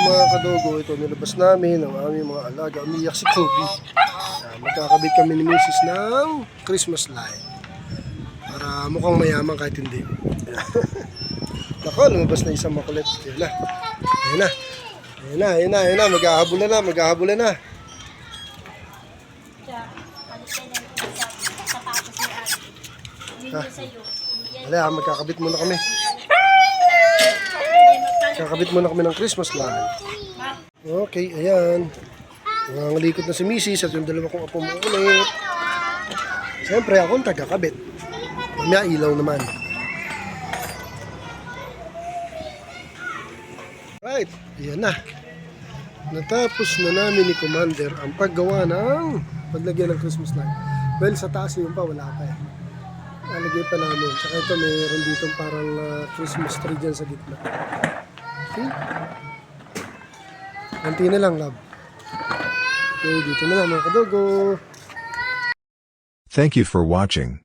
mga kadogo, ito nilabas namin ang aming mga alaga. Umiyak si Kobe. Magkakabit kami ni Mrs. ng Christmas light. Para mukhang mayaman kahit hindi. Nako, lumabas na isang makulit. Ayan na. Ayan na. Ayan na, ayan na, ayan na. Maghahabulan na, maghahabulan na. Wala, magkakabit muna kami. Kakabit muna kami ng Christmas light. Okay, ayan. Nangangalikot na si Mrs. at yung dalawa kong apo makulit. Siyempre, akong tagakabit. Mamaya ilaw naman. Right, ayan na. Natapos na namin ni Commander ang paggawa ng paglagyan ng Christmas light. Well, sa taas yung pa, wala pa eh. Nalagay pa namin. Saka ito, mayroon dito parang Christmas tree dyan sa gitna. Okay? Kanti na lang, love. Okay, dito na lang mga kadogo. Thank you for watching.